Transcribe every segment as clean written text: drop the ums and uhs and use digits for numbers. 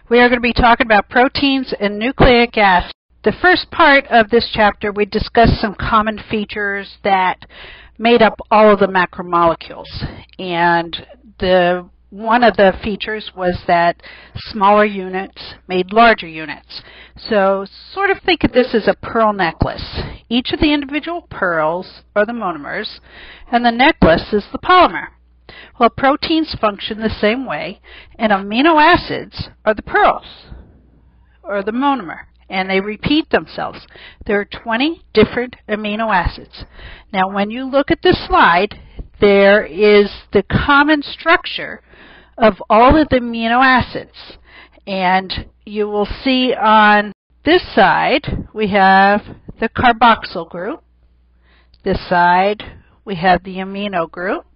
We are going to be talking about proteins and nucleic acids. The first part of this chapter, we discussed some common features that made up all of the macromolecules. And one of the features was that smaller units made larger units. So sort of think of this as a pearl necklace. Each of the individual pearls are the monomers, and the necklace is the polymer. Well, proteins function the same way, and amino acids are the pearls, or the monomer, and they repeat themselves. There are 20 different amino acids. Now, when you look at this slide, there is the common structure of all of the amino acids. And you will see on this side, we have the carboxyl group. This side, we have the amino group.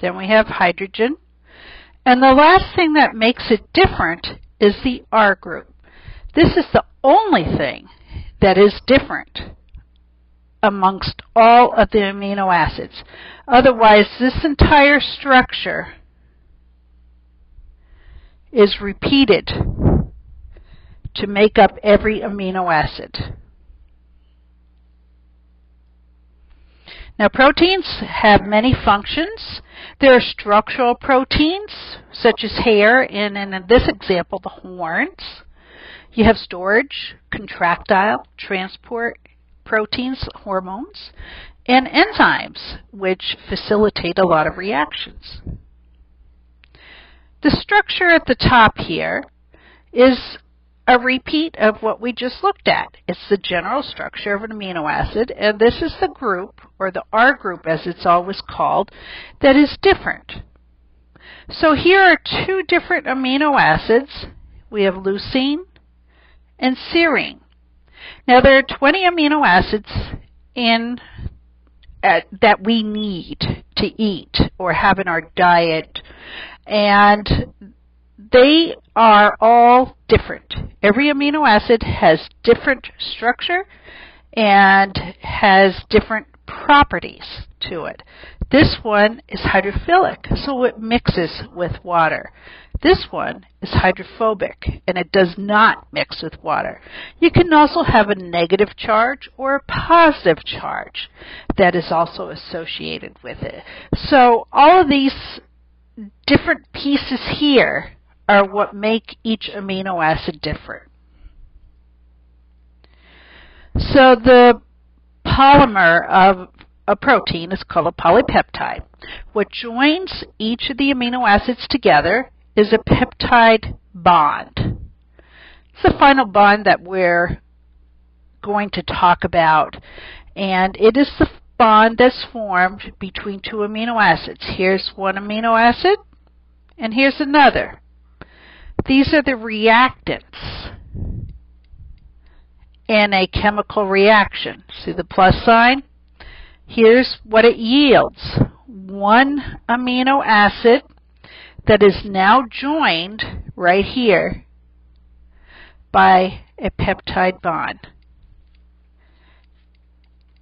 Then we have hydrogen. And the last thing that makes it different is the R group. This is the only thing that is different amongst all of the amino acids. Otherwise, this entire structure is repeated to make up every amino acid. Now, proteins have many functions. There are structural proteins, such as hair, and in this example, the horns. You have storage, contractile, transport proteins, hormones, and enzymes, which facilitate a lot of reactions. The structure at the top here is a repeat of what we just looked at. It's the general structure of an amino acid, and this is the group, or the R group as it's always called, that is different. So here are two different amino acids. We have leucine and serine. Now there are 20 amino acids that we need to eat or have in our diet, and they are all different. Every amino acid has different structure and has different properties to it. This one is hydrophilic, so it mixes with water. This one is hydrophobic, and it does not mix with water. You can also have a negative charge or a positive charge that is also associated with it. So all of these different pieces here are what make each amino acid different. So the polymer of a protein is called a polypeptide. What joins each of the amino acids together is a peptide bond. It's the final bond that we're going to talk about, and it is the bond that's formed between two amino acids. Here's one amino acid, and here's another. These are the reactants in a chemical reaction. See the plus sign? Here's what it yields. One amino acid that is now joined right here by a peptide bond.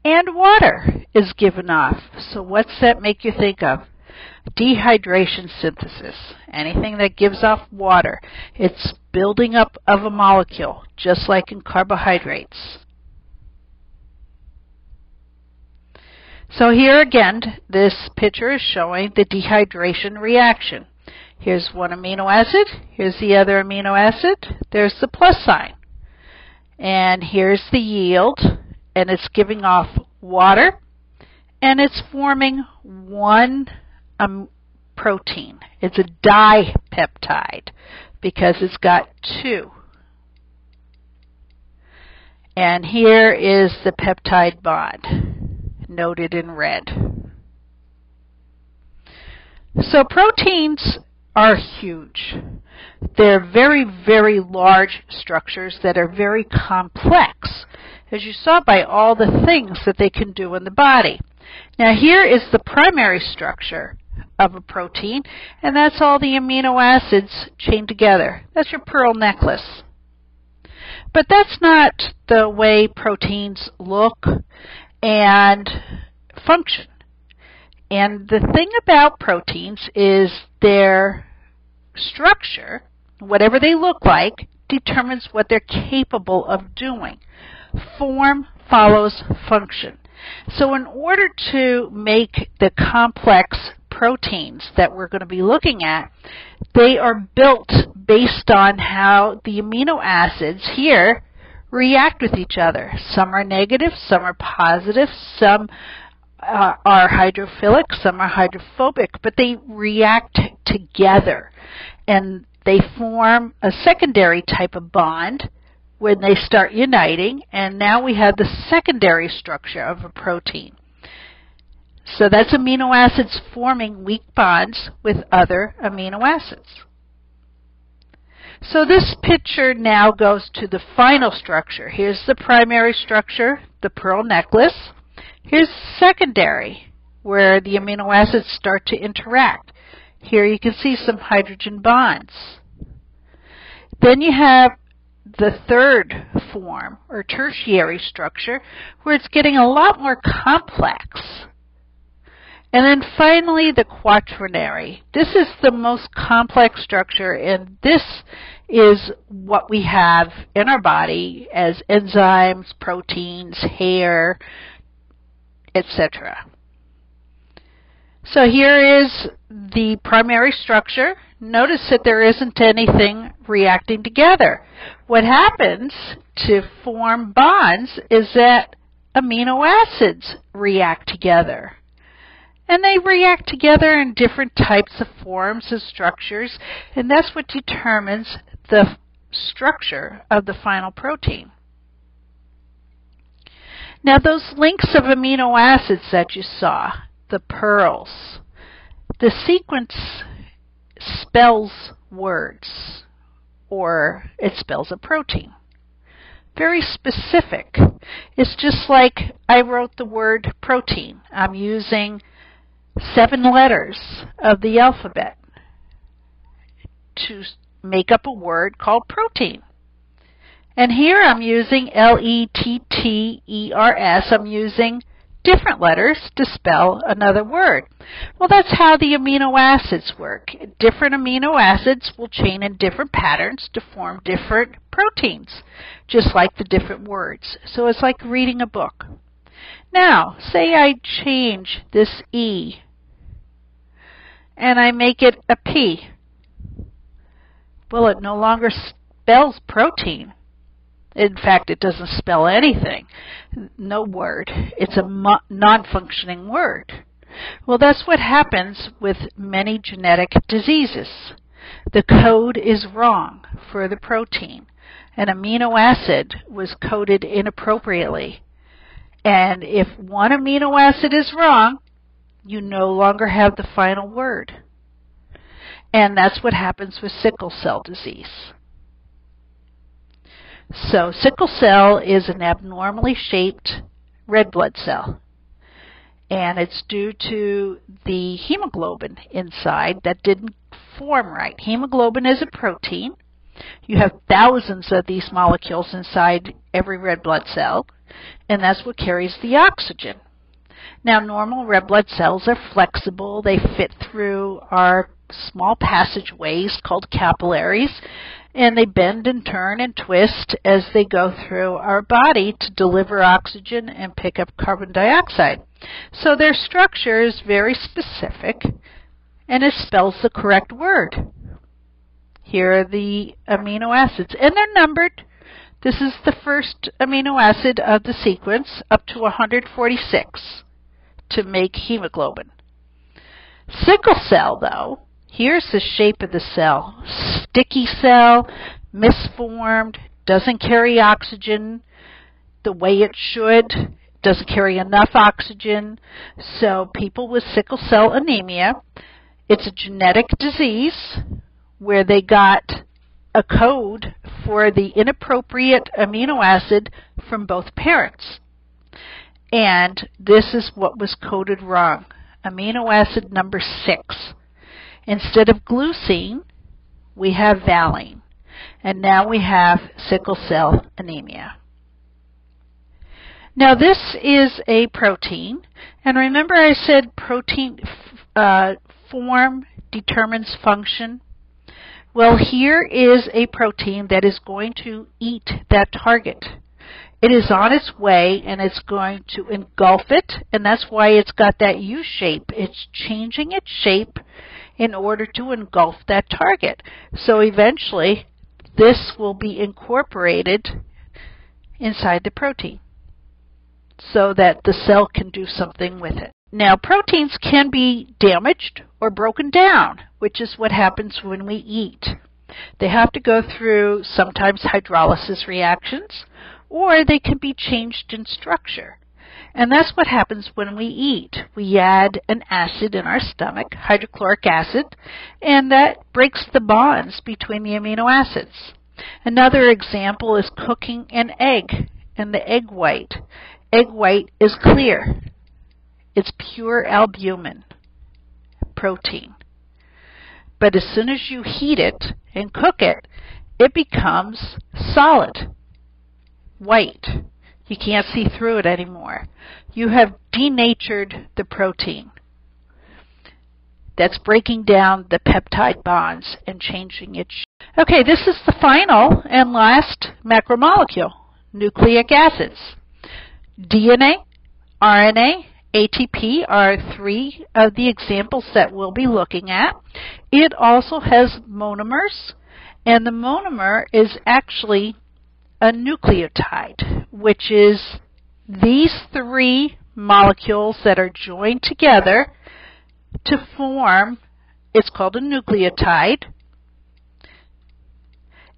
And water is given off. So what's that make you think of? Dehydration synthesis. Anything that gives off water. It's building up of a molecule, just like in carbohydrates. So here again, this picture is showing the dehydration reaction. Here's one amino acid. Here's the other amino acid. There's the plus sign. And here's the yield. And it's giving off water. And it's forming one protein. It's a dipeptide because it's got two. And here is the peptide bond, noted in red. So proteins are huge. They're very, very large structures that are very complex, as you saw by all the things that they can do in the body. Now here is the primary structure of a protein, and that's all the amino acids chained together. That's your pearl necklace. But that's not the way proteins look and function. And the thing about proteins is their structure, whatever they look like, determines what they're capable of doing. Form follows function. So in order to make the complex proteins that we're going to be looking at, they are built based on how the amino acids here react with each other. Some are negative, some are positive, some are hydrophilic, some are hydrophobic, but they react together and they form a secondary type of bond when they start uniting, and now we have the secondary structure of a protein. So that's amino acids forming weak bonds with other amino acids. So this picture now goes to the final structure. Here's the primary structure, the pearl necklace. Here's secondary, where the amino acids start to interact. Here you can see some hydrogen bonds. Then you have the third form, or tertiary structure, where it's getting a lot more complex. And then finally the quaternary. This is the most complex structure, and this is what we have in our body as enzymes, proteins, hair, etc. So here is the primary structure. Notice that there isn't anything reacting together. What happens to form bonds is that amino acids react together. And they react together in different types of forms and structures, and that's what determines the structure of the final protein. Now those links of amino acids that you saw, the pearls, the sequence spells words, or it spells a protein. Very specific. It's just like I wrote the word protein. I'm using 7 letters of the alphabet to make up a word called protein. And here I'm using L-E-T-T-E-R-S. I'm using different letters to spell another word. Well, that's how the amino acids work. Different amino acids will chain in different patterns to form different proteins, just like the different words. So it's like reading a book. Now, say I change this E and I make it a P. Well, it no longer spells protein. In fact, it doesn't spell anything. No word. It's a non-functioning word. Well, that's what happens with many genetic diseases. The code is wrong for the protein. An amino acid was coded inappropriately. And if one amino acid is wrong, you no longer have the final word. And that's what happens with sickle cell disease. So sickle cell is an abnormally shaped red blood cell. And it's due to the hemoglobin inside that didn't form right. Hemoglobin is a protein. You have thousands of these molecules inside every red blood cell, and that's what carries the oxygen. Now, normal red blood cells are flexible. They fit through our small passageways called capillaries, and they bend and turn and twist as they go through our body to deliver oxygen and pick up carbon dioxide. So their structure is very specific, and it spells the correct word. Here are the amino acids, and they're numbered. This is the first amino acid of the sequence, up to 146 to make hemoglobin. Sickle cell, though, here's the shape of the cell. Sticky cell, misformed, doesn't carry oxygen the way it should, doesn't carry enough oxygen. So people with sickle cell anemia, it's a genetic disease where they got a code for the inappropriate amino acid from both parents. And this is what was coded wrong. Amino acid number 6. Instead of glucine, we have valine. And now we have sickle cell anemia. Now this is a protein. And remember I said protein form determines function? Well, here is a protein that is going to eat that target. It is on its way and it's going to engulf it, and that's why it's got that U shape. It's changing its shape in order to engulf that target. So eventually this will be incorporated inside the protein so that the cell can do something with it. Now, proteins can be damaged or broken down, which is what happens when we eat. They have to go through sometimes hydrolysis reactions, or they can be changed in structure. And that's what happens when we eat. We add an acid in our stomach, hydrochloric acid, and that breaks the bonds between the amino acids. Another example is cooking an egg and the egg white. Egg white is clear. It's pure albumin protein. But as soon as you heat it and cook it, it becomes solid, white. You can't see through it anymore. You have denatured the protein. That's breaking down the peptide bonds and changing its shape. Okay, this is the final and last macromolecule, nucleic acids. DNA, RNA, ATP are three of the examples that we'll be looking at. It also has monomers, and the monomer is actually a nucleotide, which is these three molecules that are joined together to form, it's called a nucleotide,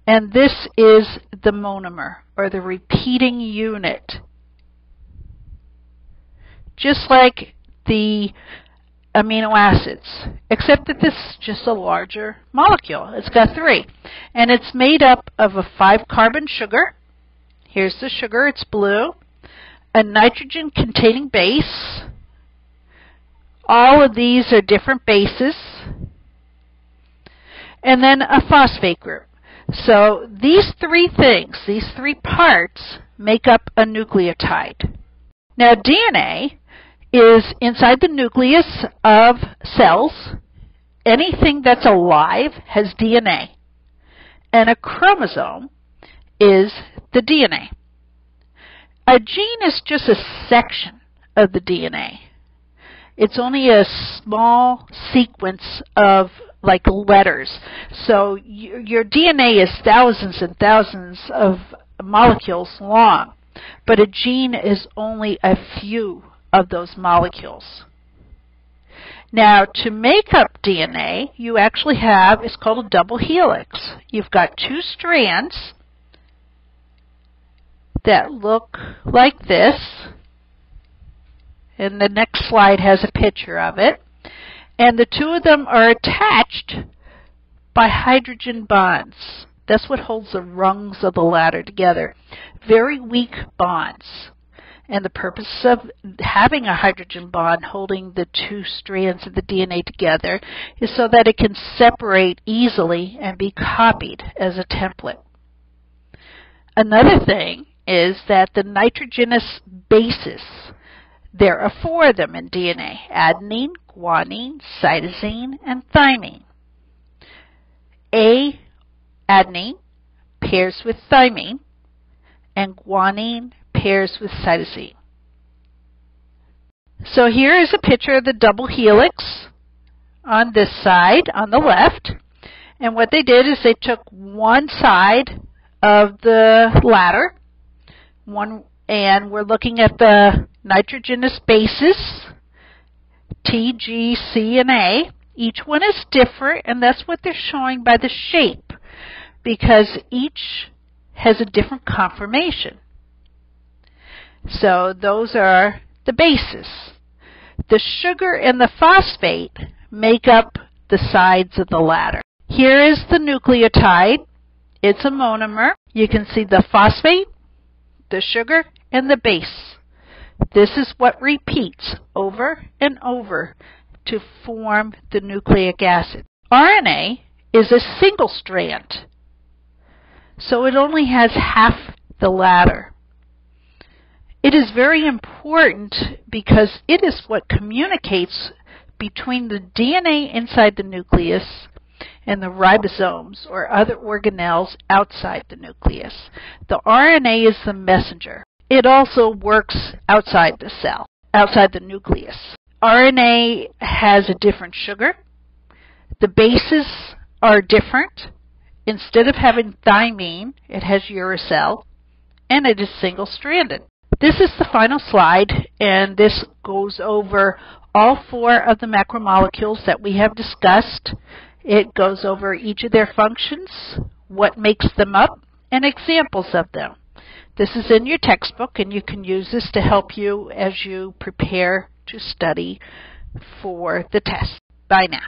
and this is the monomer, or the repeating unit. Just like the amino acids, except that this is just a larger molecule. It's got three, and it's made up of a 5-carbon sugar. Here's the sugar, it's blue. A nitrogen-containing base. All of these are different bases. And then a phosphate group. So these three things, these three parts, make up a nucleotide. Now DNA is inside the nucleus of cells. Anything that's alive has DNA. And a chromosome is the DNA. A gene is just a section of the DNA. It's only a small sequence of like letters. So your DNA is thousands and thousands of molecules long, but a gene is only a few of those molecules. Now, to make up DNA, you actually have, it's called a double helix. You've got two strands that look like this, and the next slide has a picture of it, and the two of them are attached by hydrogen bonds. That's what holds the rungs of the ladder together. Very weak bonds. And the purpose of having a hydrogen bond holding the two strands of the DNA together is so that it can separate easily and be copied as a template. Another thing is that the nitrogenous bases, there are 4 of them in DNA: adenine, guanine, cytosine, and thymine. Adenine pairs with thymine, and guanine pairs with cytosine. So here is a picture of the double helix on this side, on the left. And what they did is they took one side of the ladder, and we're looking at the nitrogenous bases, T, G, C, and A. Each one is different, and that's what they're showing by the shape, because each has a different conformation. So those are the bases. The sugar and the phosphate make up the sides of the ladder. Here is the nucleotide. It's a monomer. You can see the phosphate, the sugar, and the base. This is what repeats over and over to form the nucleic acid. RNA is a single strand, so it only has half the ladder. It is very important because it is what communicates between the DNA inside the nucleus and the ribosomes or other organelles outside the nucleus. The RNA is the messenger. It also works outside the cell, outside the nucleus. RNA has a different sugar. The bases are different. Instead of having thymine, it has uracil, and it is single-stranded. This is the final slide, and this goes over all 4 of the macromolecules that we have discussed. It goes over each of their functions, what makes them up, and examples of them. This is in your textbook, and you can use this to help you as you prepare to study for the test. Bye now.